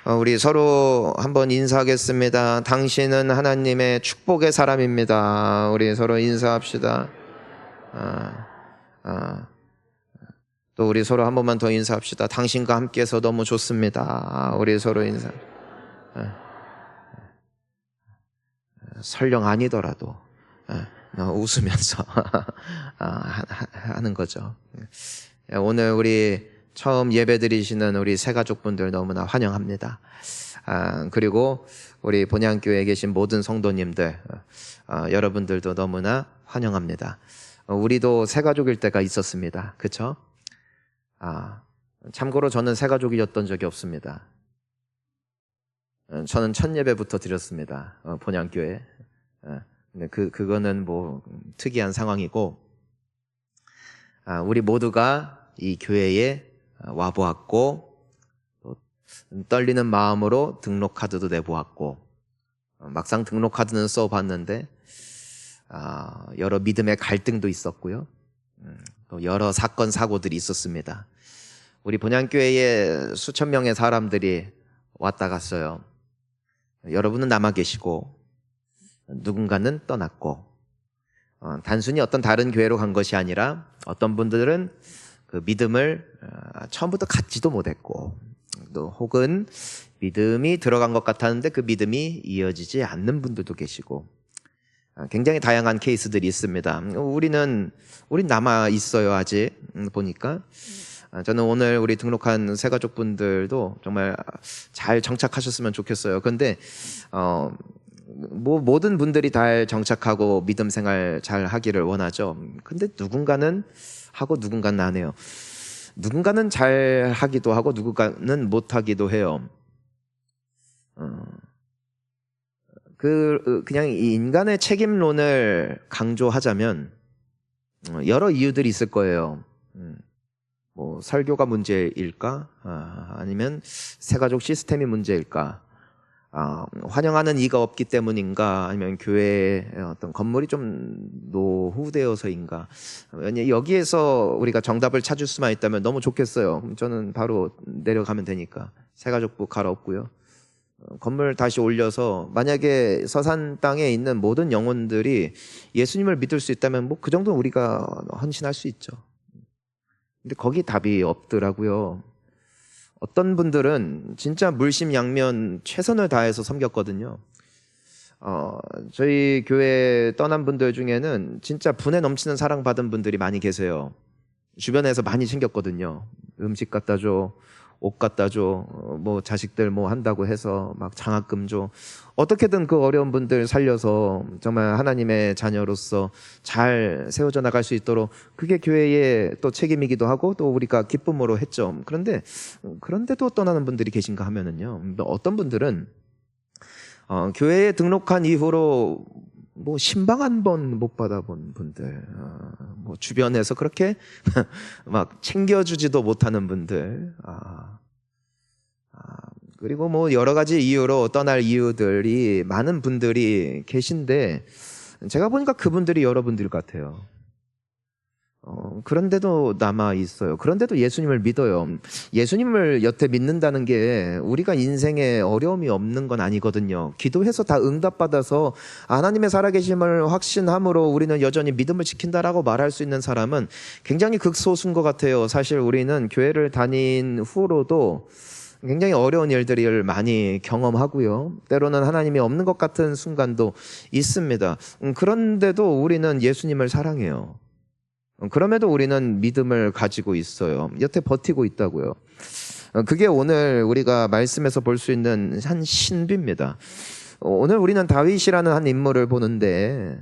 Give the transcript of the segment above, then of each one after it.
우리 서로 한번 인사하겠습니다. 당신은 하나님의 축복의 사람입니다. 우리 서로 인사합시다. 아, 아. 또 우리 서로 한 번만 더 인사합시다. 당신과 함께해서 너무 좋습니다. 우리 서로 인사. 설령 아니더라도 웃으면서 하는 거죠. 오늘 우리 처음 예배 드리시는 우리 새가족분들 너무나 환영합니다. 그리고 우리 본향교회에 계신 모든 성도님들, 여러분들도 너무나 환영합니다. 우리도 새가족일 때가 있었습니다. 그쵸? 참고로 저는 새가족이었던 적이 없습니다. 저는 첫 예배부터 드렸습니다. 본향교회. 근데 그거는 뭐 특이한 상황이고, 우리 모두가 이 교회에 와보았고, 떨리는 마음으로 등록카드도 내보았고, 막상 등록카드는 써봤는데 여러 믿음의 갈등도 있었고요. 또 여러 사건 사고들이 있었습니다. 우리 본향교회에 수천 명의 사람들이 왔다 갔어요. 여러분은 남아 계시고 누군가는 떠났고, 단순히 어떤 다른 교회로 간 것이 아니라 어떤 분들은 그 믿음을 처음부터 갖지도 못했고, 또 혹은 믿음이 들어간 것 같았는데 그 믿음이 이어지지 않는 분들도 계시고, 굉장히 다양한 케이스들이 있습니다. 우린 남아 있어요. 아직 보니까. 저는 오늘 우리 등록한 새가족분들도 정말 잘 정착하셨으면 좋겠어요. 그런데 모든 분들이 잘 정착하고 믿음 생활 잘 하기를 원하죠. 근데 누군가는 하고 누군가는 안 해요. 누군가는 잘 하기도 하고 누군가는 못 하기도 해요. 그냥 이 인간의 책임론을 강조하자면 여러 이유들이 있을 거예요. 뭐 설교가 문제일까? 아니면 새가족 시스템이 문제일까? 환영하는 이가 없기 때문인가? 아니면 교회의 어떤 건물이 좀 노후되어서인가? 여기에서 우리가 정답을 찾을 수만 있다면 너무 좋겠어요. 그럼 저는 바로 내려가면 되니까. 새가족부 갈아엎고요. 건물 다시 올려서, 만약에 서산 땅에 있는 모든 영혼들이 예수님을 믿을 수 있다면 뭐 그 정도는 우리가 헌신할 수 있죠. 근데 거기 답이 없더라고요. 어떤 분들은 진짜 물심양면 최선을 다해서 섬겼거든요. 저희 교회 떠난 분들 중에는 진짜 분에 넘치는 사랑받은 분들이 많이 계세요. 주변에서 많이 챙겼거든요. 음식 갖다 줘, 옷 갖다 줘, 뭐 자식들 뭐 한다고 해서 막 장학금 줘. 어떻게든 그 어려운 분들 살려서 정말 하나님의 자녀로서 잘 세워져 나갈 수 있도록, 그게 교회의 또 책임이기도 하고 또 우리가 기쁨으로 했죠. 그런데도 떠나는 분들이 계신가 하면은요, 어떤 분들은 교회에 등록한 이후로 뭐 신방 한 번 못 받아본 분들, 뭐 주변에서 그렇게 막 챙겨주지도 못하는 분들, 그리고 뭐 여러 가지 이유로 떠날 이유들이 많은 분들이 계신데, 제가 보니까 그분들이 여러분들 같아요. 그런데도 남아 있어요. 그런데도 예수님을 믿어요. 예수님을 여태 믿는다는 게 우리가 인생에 어려움이 없는 건 아니거든요. 기도해서 다 응답받아서 하나님의 살아계심을 확신함으로 우리는 여전히 믿음을 지킨다라고 말할 수 있는 사람은 굉장히 극소수인 것 같아요. 사실 우리는 교회를 다닌 후로도 굉장히 어려운 일들을 많이 경험하고요. 때로는 하나님이 없는 것 같은 순간도 있습니다. 그런데도 우리는 예수님을 사랑해요. 그럼에도 우리는 믿음을 가지고 있어요. 여태 버티고 있다고요. 그게 오늘 우리가 말씀에서 볼 수 있는 한 신비입니다. 오늘 우리는 다윗이라는 한 인물을 보는데,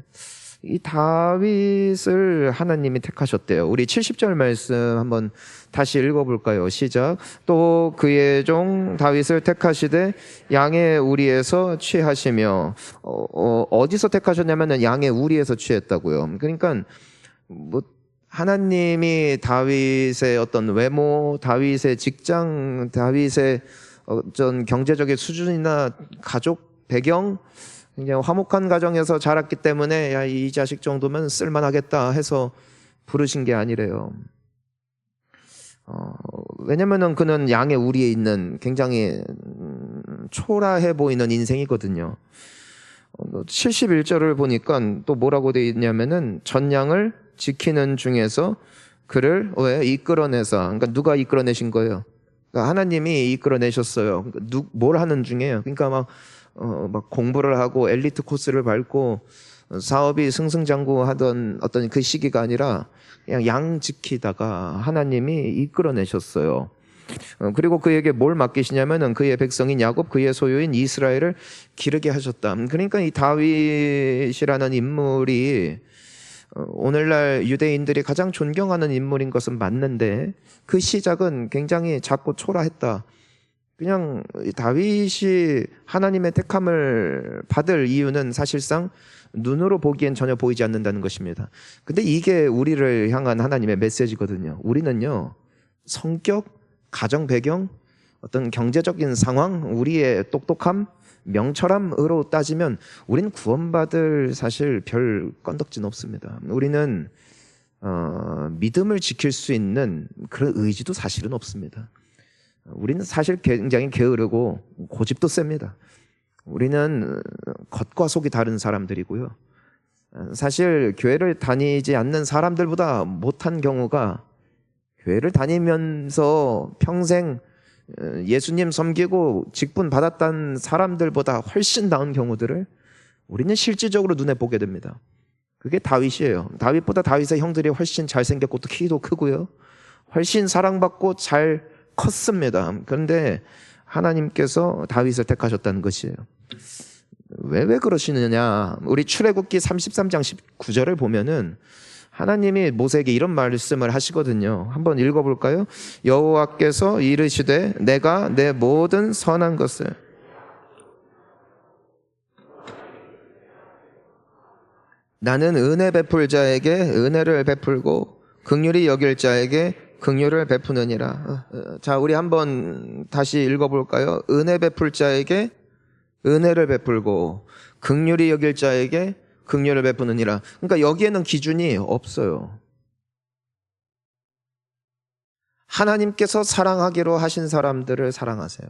이 다윗을 하나님이 택하셨대요. 우리 70절 말씀 한번 다시 읽어볼까요? 시작. 또 그의 종 다윗을 택하시되 양의 우리에서 취하시며, 어디서 택하셨냐면 양의 우리에서 취했다고요. 그러니까 뭐 하나님이 다윗의 어떤 외모, 다윗의 직장, 다윗의 어떤 경제적인 수준이나 가족 배경, 굉장히 화목한 가정에서 자랐기 때문에 야, 이 자식 정도면 쓸만하겠다 해서 부르신 게 아니래요. 왜냐면은 그는 양의 우리에 있는 굉장히 초라해 보이는 인생이거든요. 71절을 보니까 또 뭐라고 되어 있냐면은 전량을 지키는 중에서 그를 왜 이끌어내서, 그러니까 누가 이끌어내신 거예요? 그러니까 하나님이 이끌어내셨어요. 그러니까 뭘 하는 중이에요? 그러니까 막 공부를 하고 엘리트 코스를 밟고 사업이 승승장구하던 어떤 그 시기가 아니라 그냥 양 지키다가 하나님이 이끌어내셨어요. 그리고 그에게 뭘 맡기시냐면은 그의 백성인 야곱, 그의 소유인 이스라엘을 기르게 하셨다. 그러니까 이 다윗이라는 인물이 오늘날 유대인들이 가장 존경하는 인물인 것은 맞는데 그 시작은 굉장히 작고 초라했다. 그냥 다윗이 하나님의 택함을 받을 이유는 사실상 눈으로 보기엔 전혀 보이지 않는다는 것입니다. 근데 이게 우리를 향한 하나님의 메시지거든요. 우리는요, 성격, 가정 배경, 어떤 경제적인 상황, 우리의 똑똑함, 명철함으로 따지면 우리는 구원받을 사실 별 건덕지는 없습니다. 우리는 믿음을 지킬 수 있는 그런 의지도 사실은 없습니다. 우리는 사실 굉장히 게으르고 고집도 셉니다. 우리는 겉과 속이 다른 사람들이고요. 사실 교회를 다니지 않는 사람들보다 못한 경우가 교회를 다니면서 평생 예수님 섬기고 직분 받았던 사람들보다 훨씬 나은 경우들을 우리는 실질적으로 눈에 보게 됩니다. 그게 다윗이에요. 다윗보다 다윗의 형들이 훨씬 잘생겼고 또 키도 크고요. 훨씬 사랑받고 잘 컸습니다. 그런데 하나님께서 다윗을 택하셨다는 것이에요. 왜 그러시느냐? 우리 출애굽기 33장 19절을 보면은 하나님이 모세에게 이런 말씀을 하시거든요. 한번 읽어볼까요? 여호와께서 이르시되 내가 내 모든 선한 것을 나는 은혜 베풀 자에게 은혜를 베풀고 긍휼히 여길 자에게 긍휼을 베푸느니라. 자, 우리 한번 다시 읽어볼까요? 은혜 베풀 자에게 은혜를 베풀고 긍휼히 여길 자에게 긍휼을 베푸느니라. 그러니까 여기에는 기준이 없어요. 하나님께서 사랑하기로 하신 사람들을 사랑하세요.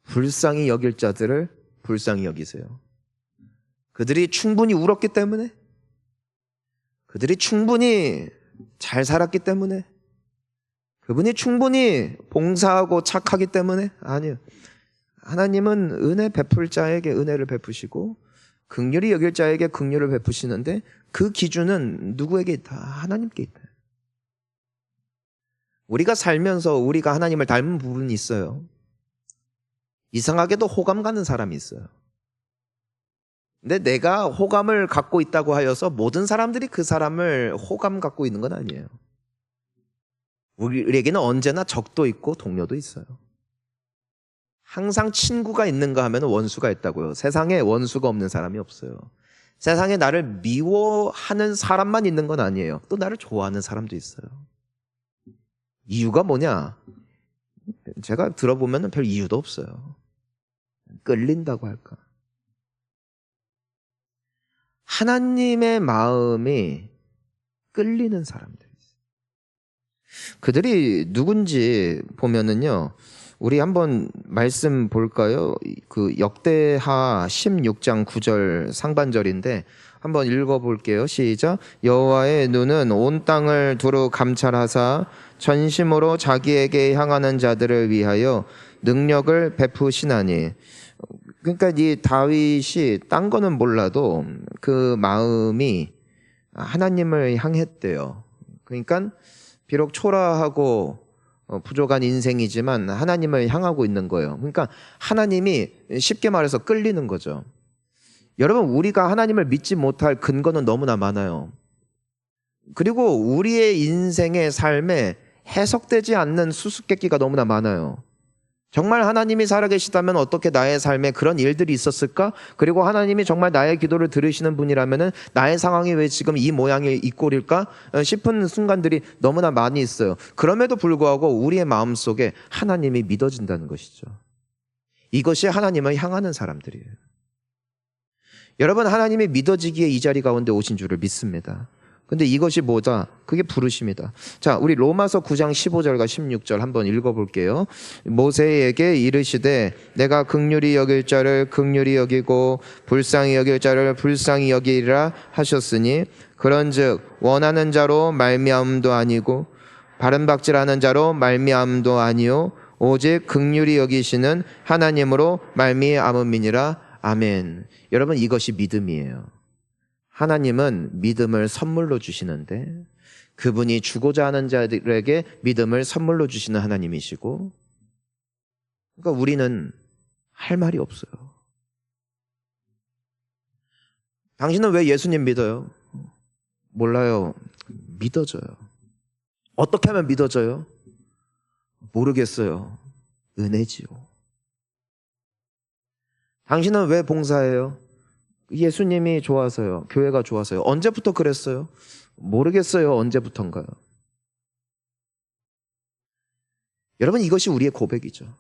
불쌍히 여길 자들을 불쌍히 여기세요. 그들이 충분히 울었기 때문에, 그들이 충분히 잘 살았기 때문에, 그분이 충분히 봉사하고 착하기 때문에, 아니요. 하나님은 은혜 베풀 자에게 은혜를 베푸시고 긍휼히 여길 자에게 긍휼을 베푸시는데 그 기준은 누구에게 있다? 하나님께 있다. 우리가 살면서 우리가 하나님을 닮은 부분이 있어요. 이상하게도 호감 가는 사람이 있어요. 근데 내가 호감을 갖고 있다고 하여서 모든 사람들이 그 사람을 호감 갖고 있는 건 아니에요. 우리에게는 언제나 적도 있고 동료도 있어요. 항상 친구가 있는가 하면 원수가 있다고요. 세상에 원수가 없는 사람이 없어요. 세상에 나를 미워하는 사람만 있는 건 아니에요. 또 나를 좋아하는 사람도 있어요. 이유가 뭐냐? 제가 들어보면 별 이유도 없어요. 끌린다고 할까? 하나님의 마음이 끌리는 사람들. 그들이 누군지 보면은요, 우리 한번 말씀 볼까요? 그 역대하 16장 9절 상반절인데 한번 읽어볼게요. 시작. 여호와의 눈은 온 땅을 두루 감찰하사 전심으로 자기에게 향하는 자들을 위하여 능력을 베푸시나니. 그러니까 이 다윗이 딴 거는 몰라도 그 마음이 하나님을 향했대요. 그러니까 비록 초라하고 부족한 인생이지만 하나님을 향하고 있는 거예요. 그러니까 하나님이 쉽게 말해서 끌리는 거죠. 여러분, 우리가 하나님을 믿지 못할 근거는 너무나 많아요. 그리고 우리의 인생의 삶에 해석되지 않는 수수께끼가 너무나 많아요. 정말 하나님이 살아계시다면 어떻게 나의 삶에 그런 일들이 있었을까? 그리고 하나님이 정말 나의 기도를 들으시는 분이라면 나의 상황이 왜 지금 이 모양이 이 꼴일까? 싶은 순간들이 너무나 많이 있어요. 그럼에도 불구하고 우리의 마음속에 하나님이 믿어진다는 것이죠. 이것이 하나님을 향하는 사람들이에요. 여러분, 하나님이 믿어지기에 이 자리 가운데 오신 줄을 믿습니다. 근데 이것이 뭐다? 그게 부르심이다. 자, 우리 로마서 9장 15절과 16절 한번 읽어볼게요. 모세에게 이르시되 내가 긍휼히 여길 자를 긍휼히 여기고 불쌍히 여길 자를 불쌍히 여기리라 하셨으니 그런즉 원하는 자로 말미암음도 아니고 바른박질하는 자로 말미암음도 아니요 오직 긍휼히 여기시는 하나님으로 말미암음이니라. 아멘. 여러분, 이것이 믿음이에요. 하나님은 믿음을 선물로 주시는데 그분이 주고자 하는 자들에게 믿음을 선물로 주시는 하나님이시고, 그러니까 우리는 할 말이 없어요. 당신은 왜 예수님 믿어요? 몰라요. 믿어져요. 어떻게 하면 믿어져요? 모르겠어요. 은혜지요. 당신은 왜 봉사해요? 예수님이 좋아서요. 교회가 좋아서요. 언제부터 그랬어요? 모르겠어요. 언제부턴가요? 여러분, 이것이 우리의 고백이죠.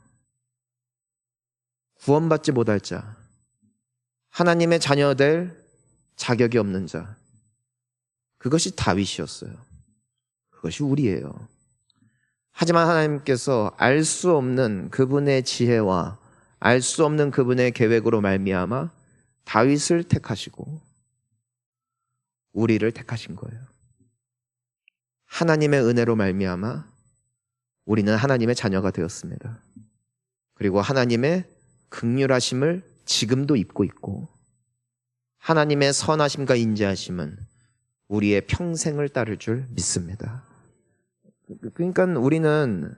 구원받지 못할 자, 하나님의 자녀될 자격이 없는 자, 그것이 다윗이었어요. 그것이 우리예요. 하지만 하나님께서 알 수 없는 그분의 지혜와 알 수 없는 그분의 계획으로 말미암아 다윗을 택하시고 우리를 택하신 거예요. 하나님의 은혜로 말미암아 우리는 하나님의 자녀가 되었습니다. 그리고 하나님의 긍휼하심을 지금도 입고 있고 하나님의 선하심과 인자하심은 우리의 평생을 따를 줄 믿습니다. 그러니까 우리는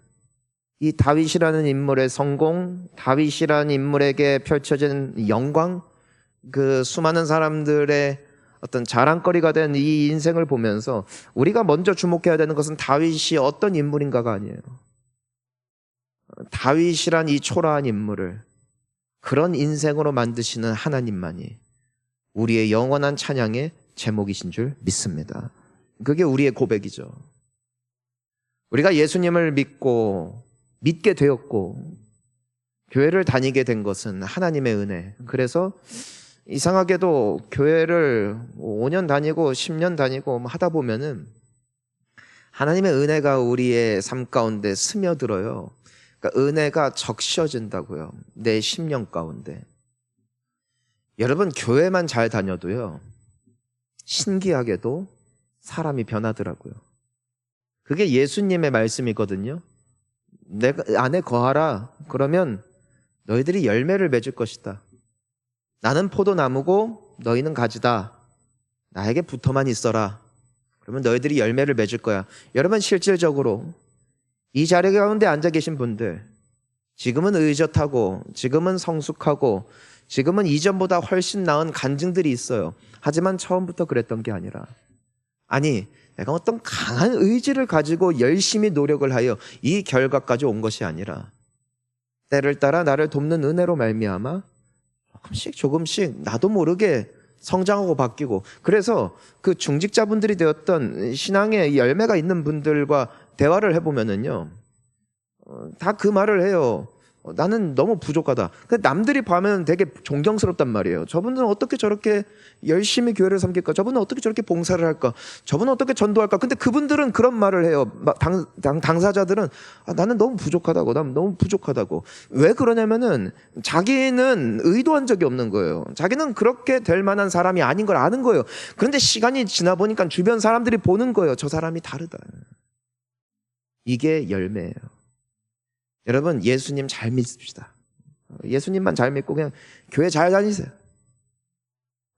이 다윗이라는 인물의 성공, 다윗이라는 인물에게 펼쳐진 영광, 그 수많은 사람들의 어떤 자랑거리가 된 이 인생을 보면서 우리가 먼저 주목해야 되는 것은 다윗이 어떤 인물인가가 아니에요. 다윗이란 이 초라한 인물을 그런 인생으로 만드시는 하나님만이 우리의 영원한 찬양의 제목이신 줄 믿습니다. 그게 우리의 고백이죠. 우리가 예수님을 믿게 되었고 교회를 다니게 된 것은 하나님의 은혜. 그래서 이상하게도 교회를 5년 다니고 10년 다니고 하다 보면은 하나님의 은혜가 우리의 삶 가운데 스며들어요. 그러니까 은혜가 적셔진다고요. 내 심령 가운데. 여러분, 교회만 잘 다녀도요, 신기하게도 사람이 변하더라고요. 그게 예수님의 말씀이거든요. 내 안에 거하라. 그러면 너희들이 열매를 맺을 것이다. 나는 포도나무고 너희는 가지다. 나에게 붙어만 있어라. 그러면 너희들이 열매를 맺을 거야. 여러분, 실질적으로 이 자리 가운데 앉아 계신 분들, 지금은 의젓하고 지금은 성숙하고 지금은 이전보다 훨씬 나은 간증들이 있어요. 하지만 처음부터 그랬던 게 아니라, 아니, 내가 어떤 강한 의지를 가지고 열심히 노력을 하여 이 결과까지 온 것이 아니라 때를 따라 나를 돕는 은혜로 말미암아 조금씩 나도 모르게 성장하고 바뀌고, 그래서 그 중직자분들이 되었던 신앙의 열매가 있는 분들과 대화를 해보면은요, 다 그 말을 해요. 나는 너무 부족하다. 근데 남들이 보면 되게 존경스럽단 말이에요. 저분은 어떻게 저렇게 열심히 교회를 섬길까? 저분은 어떻게 저렇게 봉사를 할까? 저분은 어떻게 전도할까? 근데 그분들은 그런 말을 해요. 당사자들은 나는 너무 부족하다고. 난 너무 부족하다고. 왜 그러냐면은 자기는 의도한 적이 없는 거예요. 자기는 그렇게 될 만한 사람이 아닌 걸 아는 거예요. 그런데 시간이 지나 보니까 주변 사람들이 보는 거예요. 저 사람이 다르다. 이게 열매예요. 여러분, 예수님 잘 믿읍시다. 예수님만 잘 믿고 그냥 교회 잘 다니세요.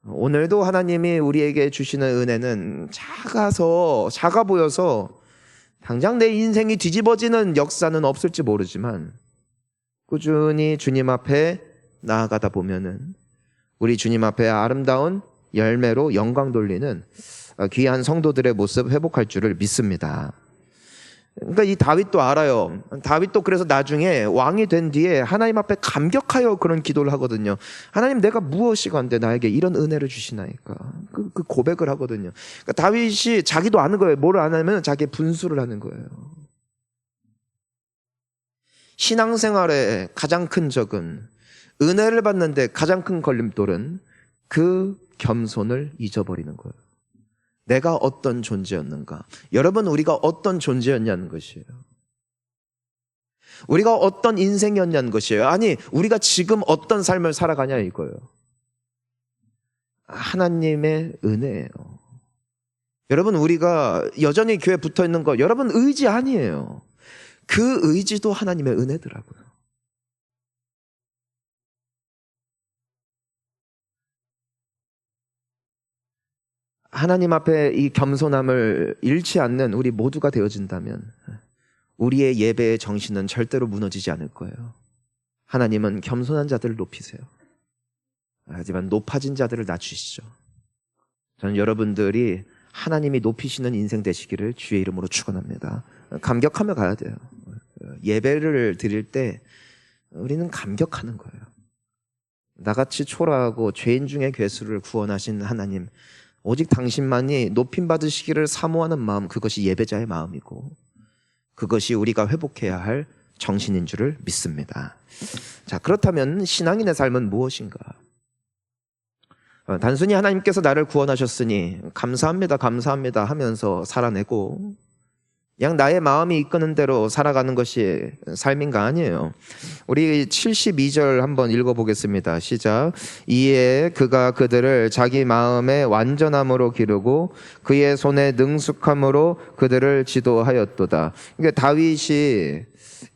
오늘도 하나님이 우리에게 주시는 은혜는 작아 보여서 당장 내 인생이 뒤집어지는 역사는 없을지 모르지만 꾸준히 주님 앞에 나아가다 보면은 우리 주님 앞에 아름다운 열매로 영광 돌리는 귀한 성도들의 모습 회복할 줄을 믿습니다. 그러니까 이 다윗도 알아요. 다윗도 그래서 나중에 왕이 된 뒤에 하나님 앞에 감격하여 그런 기도를 하거든요. 하나님, 내가 무엇이 간데 나에게 이런 은혜를 주시나이까. 그 고백을 하거든요. 그러니까 다윗이 자기도 아는 거예요. 뭐를 아냐면 자기의 분수를 하는 거예요. 신앙생활의 가장 큰 적은, 은혜를 받는데 가장 큰 걸림돌은 그 겸손을 잊어버리는 거예요. 내가 어떤 존재였는가? 여러분, 우리가 어떤 존재였냐는 것이에요. 우리가 어떤 인생이었냐는 것이에요. 아니, 우리가 지금 어떤 삶을 살아가냐 이거예요. 하나님의 은혜예요. 여러분, 우리가 여전히 교회에 붙어 있는 거 여러분 의지 아니에요. 그 의지도 하나님의 은혜더라고요. 하나님 앞에 이 겸손함을 잃지 않는 우리 모두가 되어진다면 우리의 예배의 정신은 절대로 무너지지 않을 거예요. 하나님은 겸손한 자들을 높이세요. 하지만 높아진 자들을 낮추시죠. 저는 여러분들이 하나님이 높이시는 인생 되시기를 주의 이름으로 축원합니다. 감격하며 가야 돼요. 예배를 드릴 때 우리는 감격하는 거예요. 나같이 초라하고 죄인 중에 괴수를 구원하신 하나님, 오직 당신만이 높임 받으시기를 사모하는 마음, 그것이 예배자의 마음이고 그것이 우리가 회복해야 할 정신인 줄을 믿습니다. 자, 그렇다면 신앙인의 삶은 무엇인가? 단순히 하나님께서 나를 구원하셨으니 감사합니다, 감사합니다 하면서 살아내고 그냥 나의 마음이 이끄는 대로 살아가는 것이 삶인가? 아니에요. 우리 72절 한번 읽어보겠습니다. 시작. 이에 그가 그들을 자기 마음의 완전함으로 기르고 그의 손에 능숙함으로 그들을 지도하였도다. 그러니까 다윗이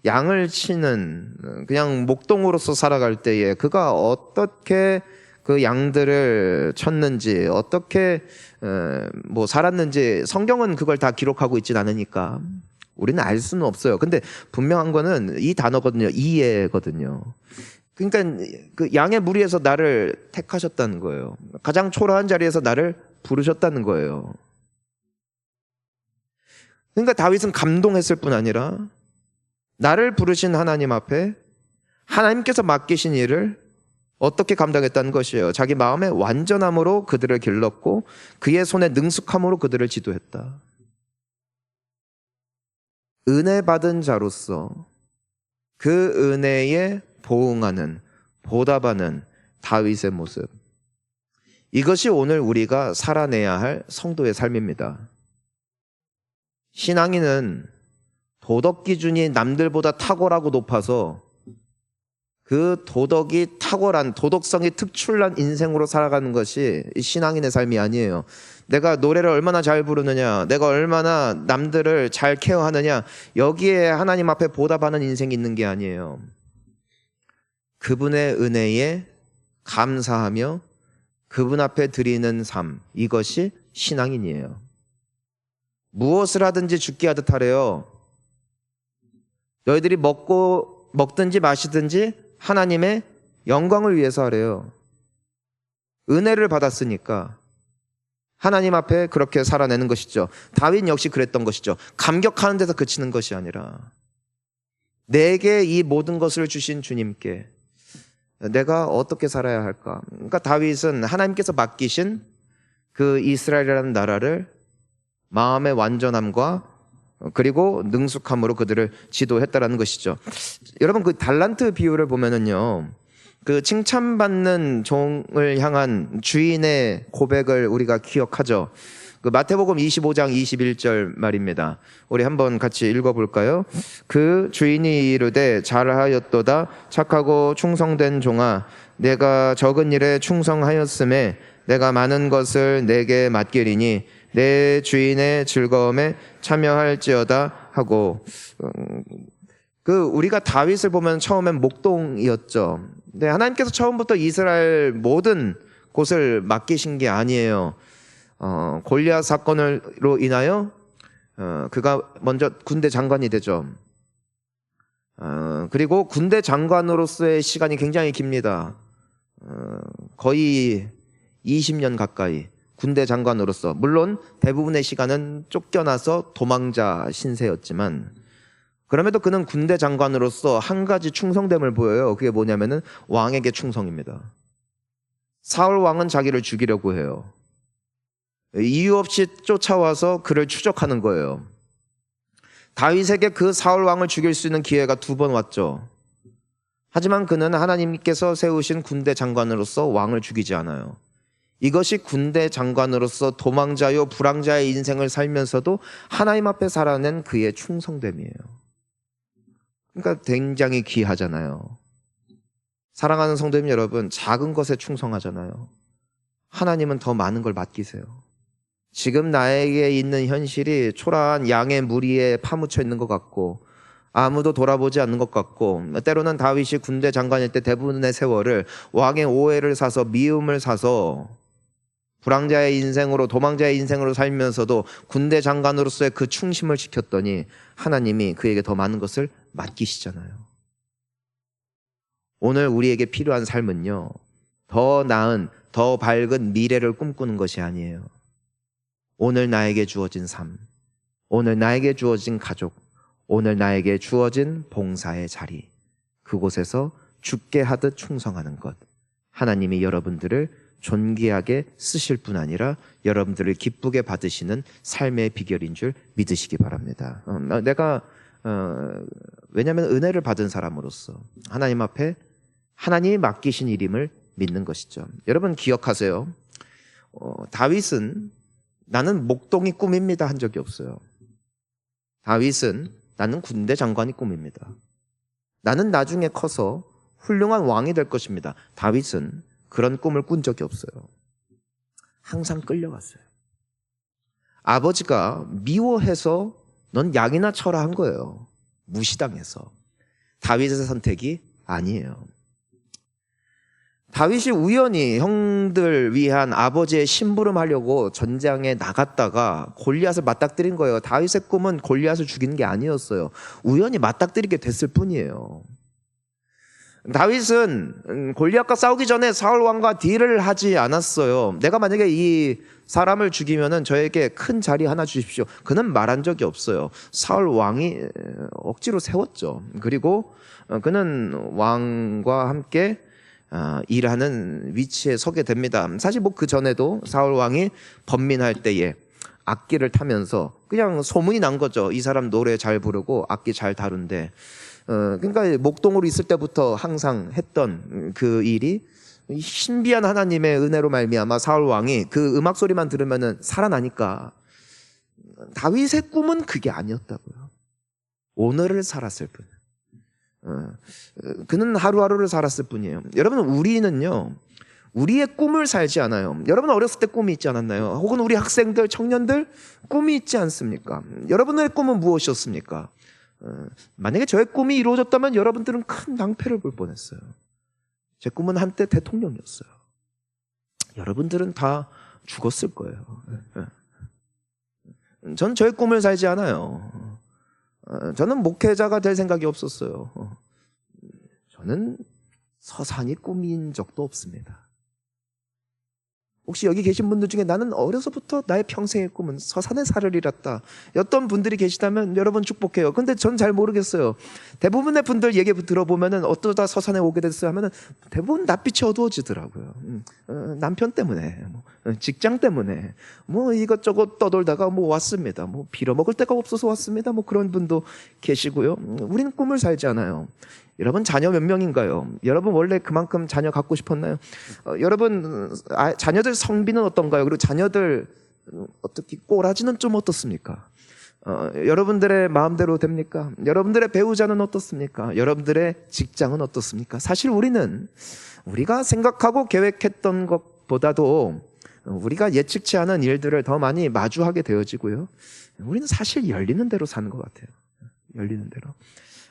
양을 치는 그냥 목동으로서 살아갈 때에 그가 어떻게 그 양들을 쳤는지 어떻게 살았는지 성경은 그걸 다 기록하고 있진 않으니까 우리는 알 수는 없어요. 근데 분명한 거는 이 단어거든요. 이해거든요. 그러니까 그 양의 무리에서 나를 택하셨다는 거예요. 가장 초라한 자리에서 나를 부르셨다는 거예요. 그러니까 다윗은 감동했을 뿐 아니라 나를 부르신 하나님 앞에 하나님께서 맡기신 일을 어떻게 감당했다는 것이에요. 자기 마음의 완전함으로 그들을 길렀고 그의 손에 능숙함으로 그들을 지도했다. 은혜 받은 자로서 그 은혜에 보응하는, 보답하는 다윗의 모습, 이것이 오늘 우리가 살아내야 할 성도의 삶입니다. 신앙인은 도덕 기준이 남들보다 탁월하고 높아서 그 도덕이 탁월한, 도덕성이 특출난 인생으로 살아가는 것이 신앙인의 삶이 아니에요. 내가 노래를 얼마나 잘 부르느냐, 내가 얼마나 남들을 잘 케어하느냐, 여기에 하나님 앞에 보답하는 인생이 있는 게 아니에요. 그분의 은혜에 감사하며 그분 앞에 드리는 삶, 이것이 신앙인이에요. 무엇을 하든지 죽게 하듯 하래요. 너희들이 먹든지 마시든지 하나님의 영광을 위해서 하래요. 은혜를 받았으니까 하나님 앞에 그렇게 살아내는 것이죠. 다윗 역시 그랬던 것이죠. 감격하는 데서 그치는 것이 아니라 내게 이 모든 것을 주신 주님께 내가 어떻게 살아야 할까? 그러니까 다윗은 하나님께서 맡기신 그 이스라엘이라는 나라를 마음의 완전함과 그리고 능숙함으로 그들을 지도했다라는 것이죠. 여러분, 그 달란트 비유를 보면은요, 그 칭찬받는 종을 향한 주인의 고백을 우리가 기억하죠. 그 마태복음 25장 21절 말입니다. 우리 한번 같이 읽어볼까요? 그 주인이 이르되 잘하였도다 착하고 충성된 종아, 내가 적은 일에 충성하였음에 내가 많은 것을 내게 맡기리니 내 주인의 즐거움에 참여할지어다 하고, 우리가 다윗을 보면 처음엔 목동이었죠. 근데 하나님께서 처음부터 이스라엘 모든 곳을 맡기신 게 아니에요. 골리앗 사건으로 인하여 그가 먼저 군대 장관이 되죠. 그리고 군대 장관으로서의 시간이 굉장히 깁니다. 거의 20년 가까이 군대 장관으로서, 물론 대부분의 시간은 쫓겨나서 도망자 신세였지만 그럼에도 그는 군대 장관으로서 한 가지 충성됨을 보여요. 그게 뭐냐면은 왕에게 충성입니다. 사울 왕은 자기를 죽이려고 해요. 이유 없이 쫓아와서 그를 추적하는 거예요. 다윗에게 그 사울 왕을 죽일 수 있는 기회가 2번 왔죠. 하지만 그는 하나님께서 세우신 군대 장관으로서 왕을 죽이지 않아요. 이것이 군대 장관으로서 도망자요 불황자의 인생을 살면서도 하나님 앞에 살아낸 그의 충성됨이에요. 그러니까 굉장히 귀하잖아요. 사랑하는 성도님 여러분, 작은 것에 충성하잖아요. 하나님은 더 많은 걸 맡기세요. 지금 나에게 있는 현실이 초라한 양의 무리에 파묻혀 있는 것 같고 아무도 돌아보지 않는 것 같고 때로는 다윗이 군대 장관일 때 대부분의 세월을 왕의 오해를 사서 미움을 사서 불황자의 인생으로 도망자의 인생으로 살면서도 군대 장관으로서의 그 충심을 지켰더니 하나님이 그에게 더 많은 것을 맡기시잖아요. 오늘 우리에게 필요한 삶은요, 더 나은, 더 밝은 미래를 꿈꾸는 것이 아니에요. 오늘 나에게 주어진 삶, 오늘 나에게 주어진 가족, 오늘 나에게 주어진 봉사의 자리, 그곳에서 죽게 하듯 충성하는 것. 하나님이 여러분들을 존귀하게 쓰실 뿐 아니라 여러분들을 기쁘게 받으시는 삶의 비결인 줄 믿으시기 바랍니다. 왜냐하면 은혜를 받은 사람으로서 하나님 앞에 하나님이 맡기신 일임을 믿는 것이죠. 여러분 기억하세요. 다윗은 나는 목동이 꿈입니다 한 적이 없어요. 다윗은 나는 군대 장관이 꿈입니다. 나는 나중에 커서 훌륭한 왕이 될 것입니다. 다윗은 그런 꿈을 꾼 적이 없어요. 항상 끌려갔어요. 아버지가 미워해서 넌 양이나 쳐라 한 거예요. 무시당해서. 다윗의 선택이 아니에요. 다윗이 우연히 형들 위한 아버지의 심부름하려고 전장에 나갔다가 골리앗을 맞닥뜨린 거예요. 다윗의 꿈은 골리앗을 죽이는 게 아니었어요. 우연히 맞닥뜨리게 됐을 뿐이에요. 다윗은 골리앗과 싸우기 전에 사울 왕과 딜을 하지 않았어요. 내가 만약에 이 사람을 죽이면은 저에게 큰 자리 하나 주십시오. 그는 말한 적이 없어요. 사울 왕이 억지로 세웠죠. 그리고 그는 왕과 함께 일하는 위치에 서게 됩니다. 사실 뭐 그 전에도 사울 왕이 번민할 때에 악기를 타면서 그냥 소문이 난 거죠. 이 사람 노래 잘 부르고 악기 잘 다룬대. 그러니까 목동으로 있을 때부터 항상 했던 그 일이 신비한 하나님의 은혜로 말미암아 사울 왕이 그 음악 소리만 들으면은 살아나니까 다윗의 꿈은 그게 아니었다고요. 오늘을 살았을 뿐. 그는 하루하루를 살았을 뿐이에요. 여러분 우리는요 우리의 꿈을 살지 않아요. 여러분 어렸을 때 꿈이 있지 않았나요? 혹은 우리 학생들, 청년들 꿈이 있지 않습니까? 여러분의 꿈은 무엇이었습니까? 만약에 저의 꿈이 이루어졌다면 여러분들은 큰 낭패를 볼 뻔했어요. 제 꿈은 한때 대통령이었어요. 여러분들은 다 죽었을 거예요. 전 저의 꿈을 살지 않아요. 저는 목회자가 될 생각이 없었어요. 저는 서산이 꿈인 적도 없습니다. 혹시 여기 계신 분들 중에 나는 어려서부터 나의 평생의 꿈은 서산에 살을 잃었다 였던 분들이 계시다면 여러분 축복해요. 근데 전 잘 모르겠어요. 대부분의 분들 얘기 들어보면은 어떠다 서산에 오게 됐어요 하면은 대부분 낯빛이 어두워지더라고요. 남편 때문에, 직장 때문에, 이것저것 떠돌다가 왔습니다. 빌어먹을 데가 없어서 왔습니다. 그런 분도 계시고요. 우리는 꿈을 살지 않아요. 여러분 자녀 몇 명인가요? 여러분 원래 그만큼 자녀 갖고 싶었나요? 여러분 자녀들 성비는 어떤가요? 그리고 자녀들 어떻게 꼬라지는 좀 어떻습니까? 여러분들의 마음대로 됩니까? 여러분들의 배우자는 어떻습니까? 여러분들의 직장은 어떻습니까? 사실 우리가 생각하고 계획했던 것보다도 우리가 예측치 않은 일들을 더 많이 마주하게 되어지고요. 우리는 사실 열리는 대로 사는 것 같아요. 열리는 대로.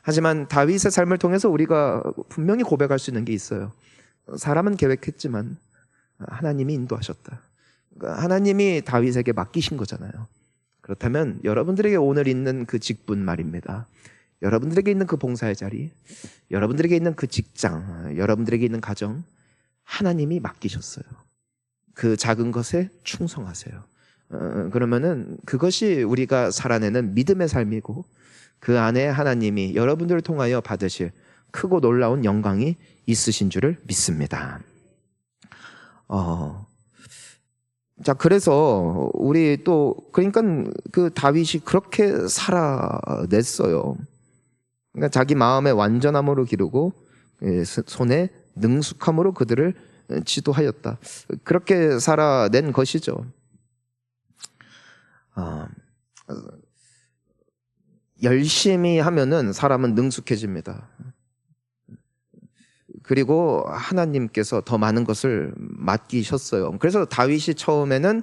하지만 다윗의 삶을 통해서 우리가 분명히 고백할 수 있는 게 있어요. 사람은 계획했지만 하나님이 인도하셨다. 그러니까 하나님이 다윗에게 맡기신 거잖아요. 그렇다면 여러분들에게 오늘 있는 그 직분 말입니다. 여러분들에게 있는 그 봉사의 자리, 여러분들에게 있는 그 직장, 여러분들에게 있는 가정, 하나님이 맡기셨어요. 그 작은 것에 충성하세요. 그러면은 그것이 우리가 살아내는 믿음의 삶이고 그 안에 하나님이 여러분들을 통하여 받으실 크고 놀라운 영광이 있으신 줄을 믿습니다. 자, 그래서 우리 그러니까 그 다윗이 그렇게 살아냈어요. 그러니까 자기 마음의 완전함으로 기르고 손에 능숙함으로 그들을 지도하였다. 그렇게 살아낸 것이죠. 열심히 하면은 사람은 능숙해집니다. 그리고 하나님께서 더 많은 것을 맡기셨어요. 그래서 다윗이 처음에는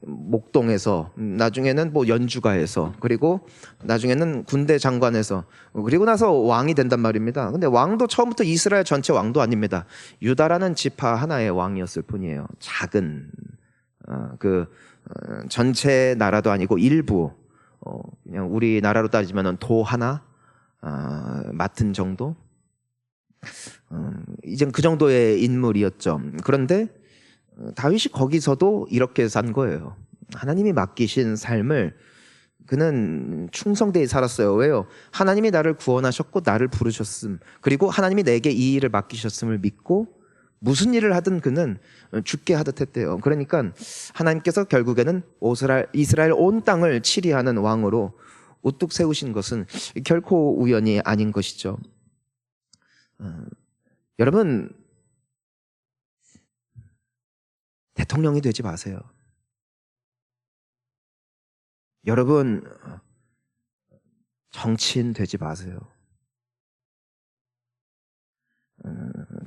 목동에서, 나중에는 뭐 연주가에서, 그리고 나중에는 군대 장관에서, 그리고 나서 왕이 된단 말입니다. 근데 왕도 처음부터 이스라엘 전체 왕도 아닙니다. 유다라는 지파 하나의 왕이었을 뿐이에요. 작은 전체 나라도 아니고 일부, 그냥 우리나라로 따지면 도 하나 맡은 정도. 이젠 그 정도의 인물이었죠. 그런데 다윗이 거기서도 이렇게 산 거예요. 하나님이 맡기신 삶을 그는 충성되이 살았어요. 왜요? 하나님이 나를 구원하셨고 나를 부르셨음, 그리고 하나님이 내게 이 일을 맡기셨음을 믿고 무슨 일을 하든 그는 죽게 하듯 했대요. 그러니까 하나님께서 결국에는 이스라엘 온 땅을 치리하는 왕으로 우뚝 세우신 것은 결코 우연이 아닌 것이죠. 여러분, 대통령이 되지 마세요. 여러분, 정치인 되지 마세요.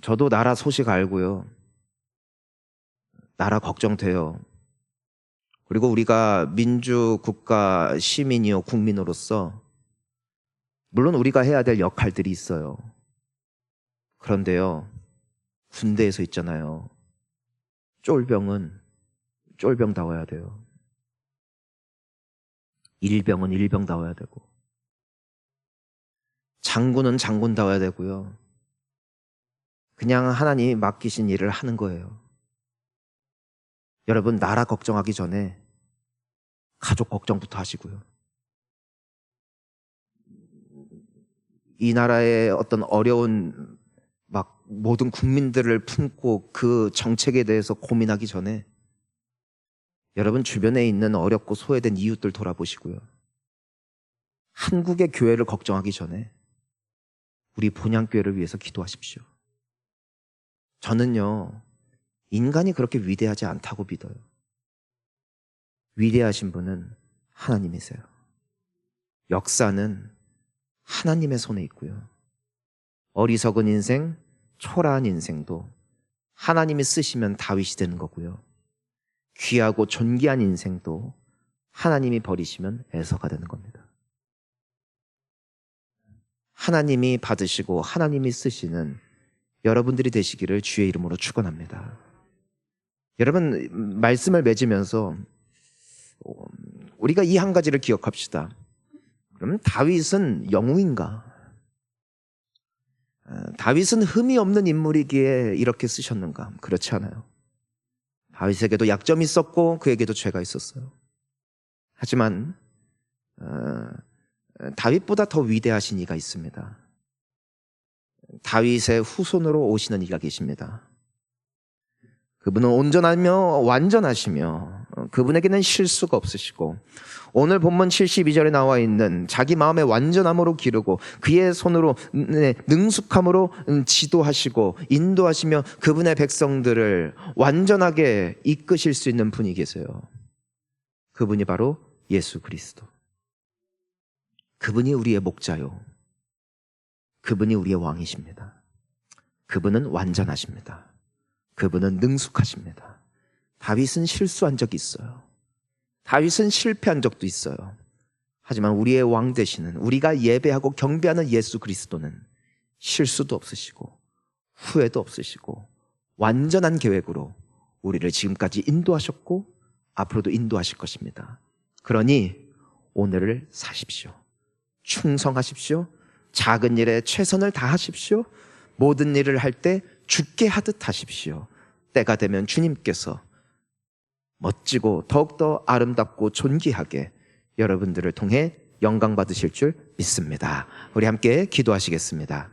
저도 나라 소식 알고요. 나라 걱정돼요. 그리고 우리가 민주국가 시민이요, 국민으로서 물론 우리가 해야 될 역할들이 있어요. 그런데요, 군대에서 있잖아요. 쫄병은 쫄병다워야 돼요. 일병은 일병다워야 되고, 장군은 장군다워야 되고요. 그냥 하나님이 맡기신 일을 하는 거예요. 여러분, 나라 걱정하기 전에 가족 걱정부터 하시고요. 이 나라의 어떤 어려운 모든 국민들을 품고 그 정책에 대해서 고민하기 전에 여러분 주변에 있는 어렵고 소외된 이웃들 돌아보시고요. 한국의 교회를 걱정하기 전에 우리 본향교회를 위해서 기도하십시오. 저는요, 인간이 그렇게 위대하지 않다고 믿어요. 위대하신 분은 하나님이세요. 역사는 하나님의 손에 있고요. 어리석은 인생, 초라한 인생도 하나님이 쓰시면 다윗이 되는 거고요. 귀하고 존귀한 인생도 하나님이 버리시면 에서가 되는 겁니다. 하나님이 받으시고 하나님이 쓰시는 여러분들이 되시기를 주의 이름으로 축원합니다. 여러분, 말씀을 맺으면서 우리가 이 한 가지를 기억합시다. 그럼 다윗은 영웅인가? 다윗은 흠이 없는 인물이기에 이렇게 쓰셨는가? 그렇지 않아요. 다윗에게도 약점이 있었고 그에게도 죄가 있었어요. 하지만 다윗보다 더 위대하신 이가 있습니다. 다윗의 후손으로 오시는 이가 계십니다. 그분은 온전하며 완전하시며 그분에게는 실수가 없으시고, 오늘 본문 72절에 나와 있는 자기 마음의 완전함으로 기르고 그의 손으로 능숙함으로 지도하시고 인도하시며 그분의 백성들을 완전하게 이끄실 수 있는 분이 계세요. 그분이 바로 예수 그리스도. 그분이 우리의 목자요, 그분이 우리의 왕이십니다. 그분은 완전하십니다. 그분은 능숙하십니다. 다윗은 실수한 적이 있어요. 다윗은 실패한 적도 있어요. 하지만 우리의 왕 되시는, 우리가 예배하고 경배하는 예수 그리스도는 실수도 없으시고 후회도 없으시고 완전한 계획으로 우리를 지금까지 인도하셨고 앞으로도 인도하실 것입니다. 그러니 오늘을 사십시오. 충성하십시오. 작은 일에 최선을 다하십시오. 모든 일을 할 때 죽게 하듯 하십시오. 때가 되면 주님께서 멋지고 더욱더 아름답고 존귀하게 여러분들을 통해 영광 받으실 줄 믿습니다. 우리 함께 기도하시겠습니다.